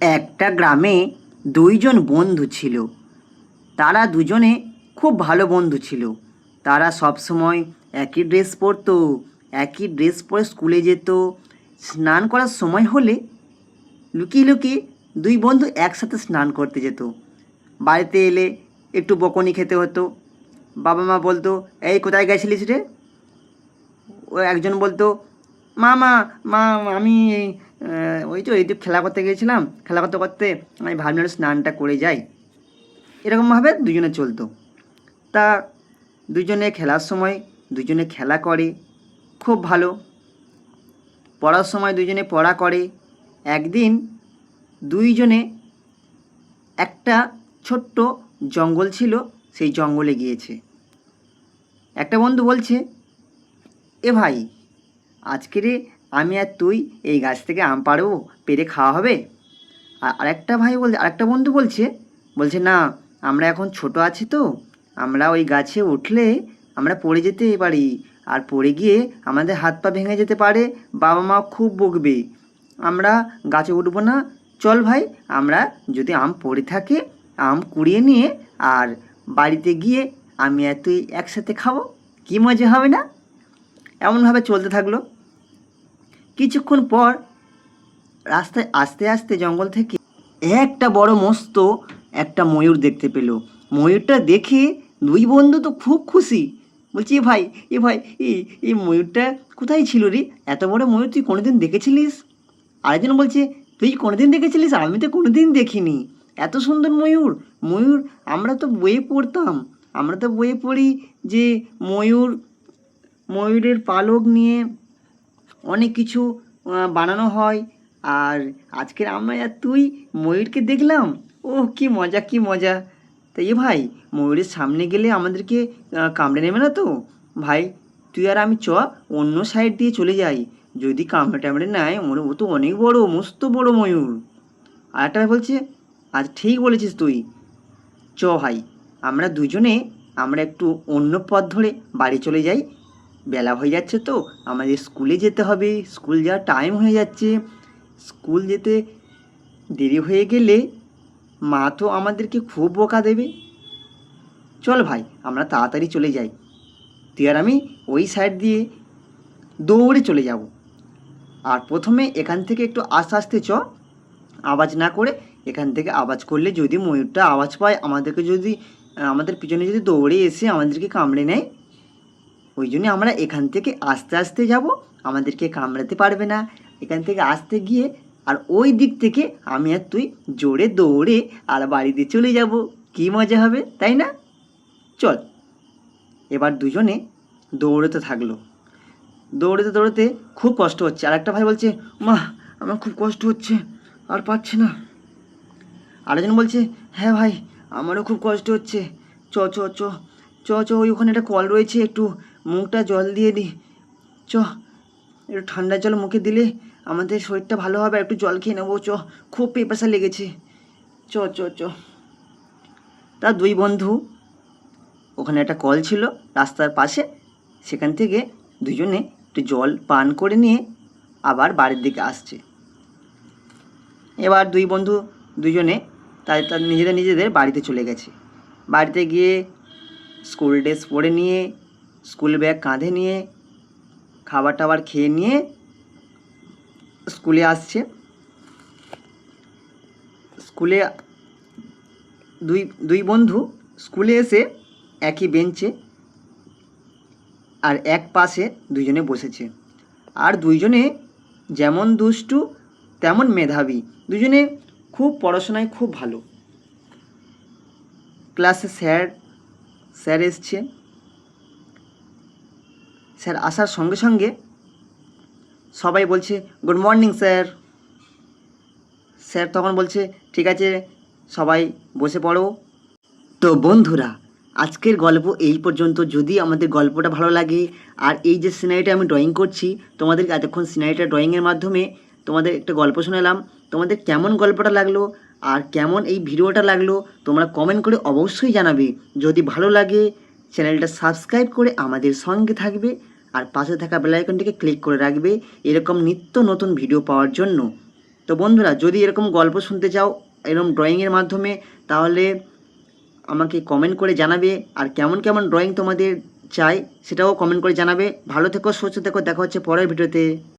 একটা গ্রামে দুইজন বন্ধু ছিল। তারা দুজনে খুব ভালো বন্ধু ছিল। তারা সবসময় একই ড্রেস পরতো, একই ড্রেস পরে স্কুলে যেত। স্নান করার সময় হলে লুকিয়ে লুকিয়ে দুই বন্ধু একসাথে স্নান করতে যেত। বাড়িতে এলে একটু বকুনি খেতে হতো। বাবা মা বলতো, এই কোথায় গেছিলিস রে? ও একজন বলতো, মা মা মা আমি ওই তো একটু খেলা করতে গিয়েছিলাম, খেলা করতে করতে আমি ভাবলাম একটু স্নানটা করে যাই। এরকমভাবে দুজনে চলতো। তা দুজনে খেলার সময় দুজনে খেলা করে, খুব ভালো। পড়ার সময় দুজনে পড়া করে। একদিন দুইজনে একটা ছোট্ট জঙ্গল ছিল, সেই জঙ্গলে গিয়েছে। একটা বন্ধু বলছে, এ ভাই, আজকে রে আমি আর তুই এই গাছ থেকে আম পাড়বো, পেড়ে খাওয়া হবে। আর আরেকটা বন্ধু বলছে, না, আমরা এখন ছোট আছি তো, আমরা ওই গাছে উঠলে আমরা পড়ে যেতে পারি, আর পড়ে গিয়ে আমাদের হাত পা ভেঙে যেতে পারে, বাবা মা খুব বকবে, আমরা গাছে উঠবো না। চল ভাই, আমরা যদি আম পড়ে থাকে আম কুড়িয়ে নিয়ে আর বাড়িতে গিয়ে আমি আর তুই একসাথে খাবো, কী মজা হবে না? এমনভাবে চলতে থাকলো। কিছুক্ষণ পর রাস্তায় আস্তে আস্তে জঙ্গল থেকে একটা বড় মস্ত একটা ময়ূর দেখতে পেল। ময়ূরটা দেখে দুই বন্ধু তো খুব খুশি। বলছি, এ ভাই এই ময়ূরটা কোথায় ছিল রে? এত বড় ময়ূর তুই কোনোদিন দেখেছিলিস? আরেকজন বলছে, তুই কোনোদিন দেখেছিলিস? আমি তো কোনোদিন দেখিনি এত সুন্দর ময়ূর। ময়ূর আমরা তো বইয়ে পড়তাম, আমরা তো বইয়ে পড়ি যে ময়ূরের পালক নিয়ে অনেক কিছু বানানো হয়। আর আজকের আমরা আর তুই ময়ূরকে দেখলাম, ও কী মজা কী মজা। তাই ভাই, ময়ূরের সামনে গেলে আমাদেরকে কামড়ে নেবে না তো? ভাই, তুই আর আমি অন্য সাইড দিয়ে চলে যাই, যদি কামড়ে টামড়ে নেয়, ও তো অনেক বড়, মস্ত বড় ময়ূর। আর একটা ভাই বলছে, আজ ঠিক বলেছিস তুই, ভাই, আমরা একটু অন্য পথ ধরে বাড়ি চলে যাই, বেলা হয়ে যাচ্ছে তো, আমাদের স্কুলে যেতে হবে, স্কুল যাওয়ার টাইম হয়ে যাচ্ছে। স্কুল যেতে দেরি হয়ে গেলে মা তো আমাদেরকে খুব বকা দেবে। চল ভাই, আমরা তাড়াতাড়ি চলে যাই, তুই আর আমি ওই সাইড দিয়ে দৌড়ে চলে যাব। আর প্রথমে এখান থেকে একটু আস্তে আস্তে আওয়াজ না করে, এখান থেকে আওয়াজ করলে যদি ময়ূরটা আওয়াজ পায়, আমাদের পিছনে যদি দৌড়ে এসে আমাদেরকে কামড়ে নেয়, ওই জন্য আমরা এখান থেকে আস্তে আস্তে যাব, আমাদেরকে কামড়াতে পারবে না। এখান থেকে আসতে গিয়ে আর ওই দিক থেকে আমি আর তুই জোরে দৌড়ে আর বাড়িতে চলে যাব, কী মজা হবে, তাই না? চল। এবার দুজনে দৌড়তে থাকলো। দৌড়তে দৌড়তে খুব কষ্ট হচ্ছে। আর একটা ভাই বলছে, মা, আমার খুব কষ্ট হচ্ছে, আর পারছি না। আরেকজন বলছে, হ্যাঁ ভাই, আমারও খুব কষ্ট হচ্ছে, চ চ চ চ চ ওই ওখানে একটা কল রয়েছে, একটু মুখটা জল দিয়ে দিই, একটু ঠান্ডা জল মুখে দিলে আমাদের শরীরটা ভালো হবে, একটু জল খেয়ে নেবো, খুব পেপাসা লেগেছে, চ চ চ তার দুই বন্ধু, ওখানে একটা কল ছিল রাস্তার পাশে, সেখান থেকে দুজনে একটু জল পান করে নিয়ে আবার বাড়ির দিকে আসছে। এবার দুই বন্ধু দুজনে তাদের নিজেদের বাড়িতে চলে গেছে। বাড়িতে গিয়ে স্কুল ড্রেস পরে নিয়ে, স্কুল ব্যাগ কাঁধে নিয়ে, খাবার টাবার খেয়ে নিয়ে স্কুলে আসছে। স্কুলে দুই বন্ধু স্কুলে এসে একই বেঞ্চে আর এক পাশে দুজনে বসেছে। আর দুইজনে যেমন দুষ্টু তেমন মেধাবী, দুজনে খুব পড়াশোনায় খুব ভালো। ক্লাসে স্যার এসছে। স্যার আসার সঙ্গে সঙ্গে সবাই বলছে, গুড মর্নিং স্যার। স্যার তখন বলছে, ঠিক আছে, সবাই বসে পড়ো। তো বন্ধুরা, আজকের গল্প এই পর্যন্ত। যদি আমাদের গল্পটা ভালো লাগে, আর এই যে সিনারিটা আমি ড্রয়িং করছি, তোমাদেরকে এতক্ষণ সিনারিটা ড্রয়িংয়ের মাধ্যমে তোমাদের একটা গল্প শোনালাম, তোমাদের কেমন গল্পটা লাগলো আর কেমন এই ভিডিওটা লাগলো তোমরা কমেন্ট করে অবশ্যই জানাবে। যদি ভালো লাগে চ্যানেলটা সাবস্ক্রাইব করে আমাদের সঙ্গে থাকবে, আর পাশে থাকা বেল আইকনটিকে ক্লিক করে রাখবে এরকম নিত্য নতুন ভিডিও পাওয়ার জন্য। তো বন্ধুরা, যদি এরকম গল্প শুনতে চাও এরকম ড্রয়িংয়ের মাধ্যমে, তাহলে আমাকে কমেন্ট করে জানাবে। আর কেমন কেমন ড্রয়িং তোমাদের চাই সেটাও কমেন্ট করে জানাবে। ভালো থেকো, সুস্থ থেকো, দেখা হচ্ছে পরের ভিডিওতে।